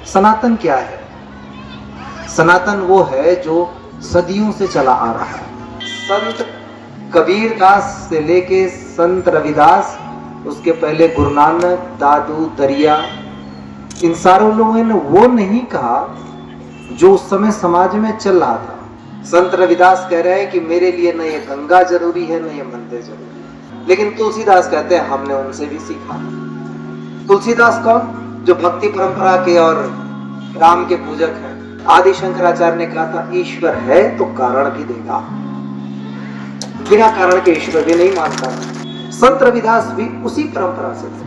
सनातन क्या है? सनातन वो है जो सदियों से चला आ रहा है। संत कबीरदास से लेके संत रविदास, उसके पहले गुरु नानक, दादू, दरिया, इन सारों लोगों ने वो नहीं कहा जो उस समय समाज में चल रहा था। संत रविदास कह रहे हैं कि मेरे लिए न ये गंगा जरूरी है, न ये मंदिर जरूरी है। लेकिन तुलसीदास कहते हैं हमने उनसे भी सीखा। तुलसीदास कौन? जो भक्ति परंपरा के और राम के पूजक हैं। आदि शंकराचार्य ने कहा था ईश्वर है तो कारण भी देगा, बिना कारण के ईश्वर भी नहीं मानता। संत रविदास भी उसी परंपरा से थे।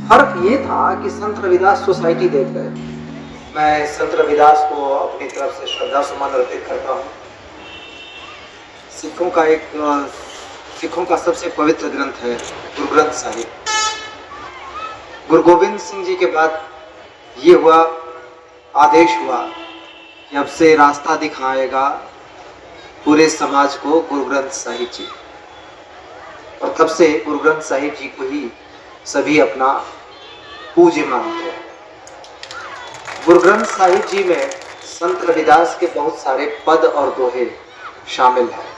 फर्क ये था कि संत रविदास सोसाइटी देख रहे थे। मैं संत रविदास को अपनी तरफ से श्रद्धा सुमन अर्पित करता हूँ। सिखों का सबसे पवित्र ग्रंथ है गुरु ग्रंथ साहिब। गुरु गोविंद सिंह जी के बाद ये आदेश हुआ कि अब से रास्ता दिखाएगा पूरे समाज को गुरु ग्रंथ साहिब जी, और तब से गुरु ग्रंथ साहिब जी को ही सभी अपना पूज्य मानते हैं। गुरु ग्रंथ साहिब जी में संत रविदास के बहुत सारे पद और दोहे शामिल हैं।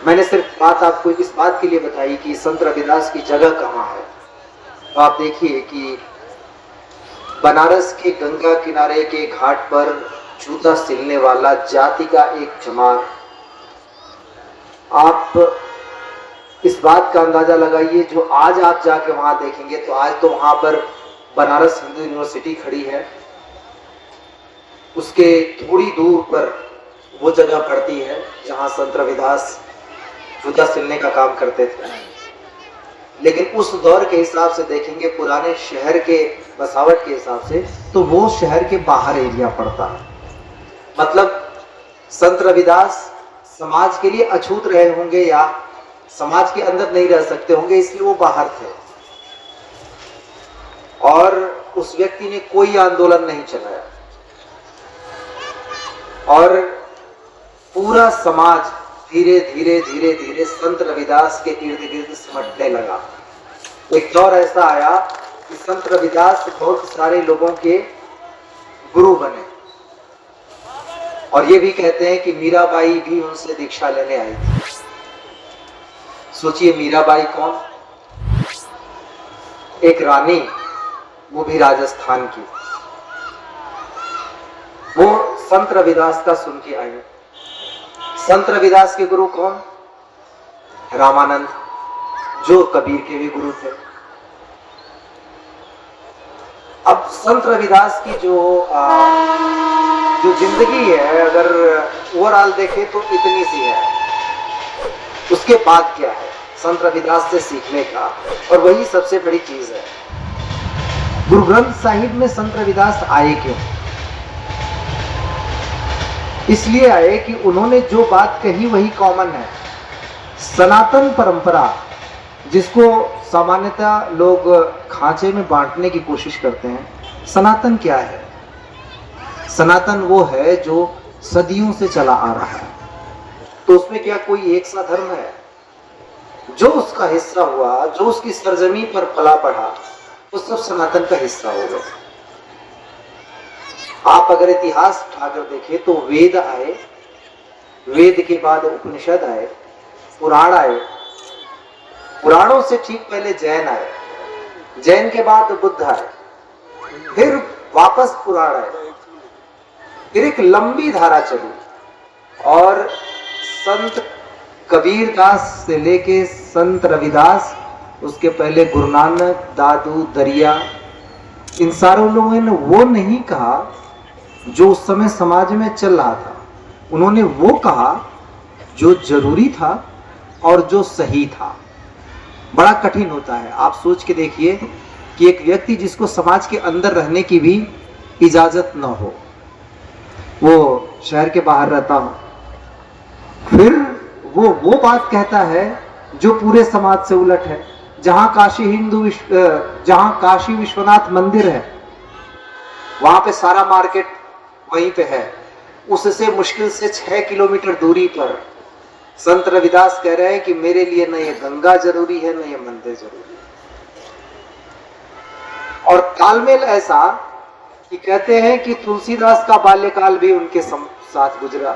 मैंने सिर्फ बात आपको इस बात के लिए बताई कि संत रविदास की जगह कहाँ है। तो आप देखिए कि बनारस के गंगा किनारे के घाट पर जूता सिलने वाला जाति का एक जमात। आप इस बात का अंदाजा लगाइए, जो आज आप जाके वहां देखेंगे तो आज तो वहां पर बनारस हिंदू यूनिवर्सिटी खड़ी है, उसके थोड़ी दूर पर वो जगह पड़ती है जहां संत रविदास जूता सिलने का काम करते थे। लेकिन उस दौर के हिसाब से देखेंगे, पुराने शहर के बसावट के हिसाब से, तो वो शहर के बाहर एरिया पड़ता है। मतलब संत रविदास समाज के लिए अछूत रहे होंगे या समाज के अंदर नहीं रह सकते होंगे, इसलिए वो बाहर थे। और उस व्यक्ति ने कोई आंदोलन नहीं चलाया और पूरा समाज धीरे धीरे धीरे धीरे संत रविदास के इर्द गिर्द सिमटने लगा। एक दौर ऐसा आया कि संत रविदास बहुत सारे लोगों के गुरु बने, और ये भी कहते हैं कि मीराबाई भी उनसे दीक्षा लेने आई थी। सोचिए मीराबाई कौन? एक रानी, वो भी राजस्थान की। वो संत रविदास का सुन के आई। संत रविदास के गुरु कौन? रामानंद, जो कबीर के भी गुरु थे। अब संत रविदास की जो जिंदगी है, अगर ओवरऑल देखें तो इतनी सी है। उसके बाद क्या है संत रविदास से सीखने का, और वही सबसे बड़ी चीज है। गुरु ग्रंथ साहिब में संत रविदास आए क्यों? इसलिए आए कि उन्होंने जो बात कही वही कॉमन है। सनातन परंपरा, जिसको सामान्यतः लोग खांचे में बांटने की कोशिश करते हैं, सनातन क्या है? सनातन वो है जो सदियों से चला आ रहा है। तो उसमें क्या कोई एक सा धर्म है? जो उसका हिस्सा हुआ, जो उसकी सरजमी पर पला पड़ा, वो सब सनातन का हिस्सा हो गया। आप अगर इतिहास उठाकर देखें तो वेद आए, वेद के बाद उपनिषद आए, पुराण आए, पुराणों से ठीक पहले जैन आए, जैन के बाद बुद्ध आए, फिर वापस पुराण आए, फिर एक लंबी धारा चली। और संत कबीरदास से लेके संत रविदास, उसके पहले गुरु नानक, दादू, दरिया, इन सारों लोगों ने वो नहीं कहा जो उस समय समाज में चल रहा था। उन्होंने वो कहा जो जरूरी था और जो सही था। बड़ा कठिन होता है। आप सोच के देखिए कि एक व्यक्ति जिसको समाज के अंदर रहने की भी इजाजत न हो, वो शहर के बाहर रहता हो, फिर वो बात कहता है जो पूरे समाज से उलट है। जहां काशी विश्वनाथ मंदिर है, वहां पे सारा मार्केट वहीं पे है। उससे मुश्किल से 6 किलोमीटर दूरी पर संत रविदास कह रहे हैं कि मेरे लिए न ये गंगा जरूरी है, न ये मंदिर जरूरी है। और तालमेल ऐसा कि कहते हैं कि तुलसीदास का बाल्यकाल भी उनके साथ गुजरा।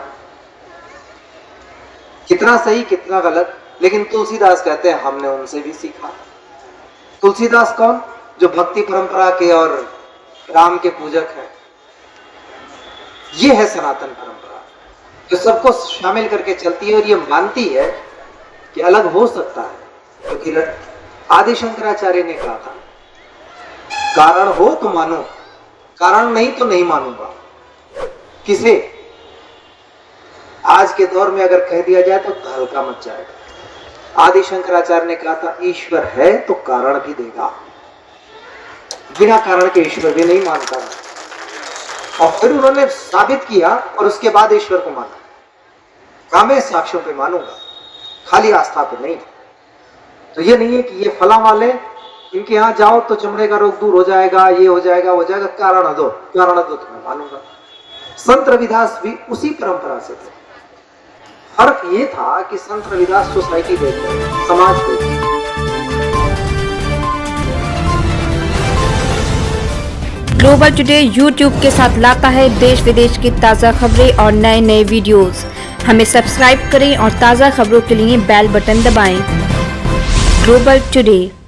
कितना सही कितना गलत, लेकिन तुलसीदास कहते हैं हमने उनसे भी सीखा। तुलसीदास कौन? जो भक्ति परंपरा के और राम के पूजक हैं। ये है सनातन परंपरा जो सबको शामिल करके चलती है और ये मानती है कि अलग हो सकता है, क्योंकि आदि शंकराचार्य ने कहा था कारण हो तो मानो, कारण नहीं तो नहीं मानूंगा। किसे? आज के दौर में अगर कह दिया जाए तो हल्का मच जाएगा। आदि शंकराचार्य ने कहा था ईश्वर है तो कारण भी देगा, बिना कारण के ईश्वर भी नहीं मानता है। और फिर उन्होंने साबित किया और उसके बाद ईश्वर को माना। कहा मैं साक्ष्यों पे मानूंगा, खाली आस्था पे नहीं। तो ये नहीं है कि ये फला वाले इनके यहाँ जाओ तो चमड़े का रोग दूर हो जाएगा, ये हो जाएगा वो जाएगा, कारण दो तो मैं मानूंगा। संत रविदास भी उसी परंपरा से थे। फर्क ये था कि संत रविदास सोसाइटी देखते हैं, समाज देखते हैं। ग्लोबल टुडे यूट्यूब के साथ लाता है देश विदेश की ताज़ा खबरें और नए नए वीडियोस। हमें सब्सक्राइब करें और ताज़ा खबरों के लिए बेल बटन दबाएं। Global today.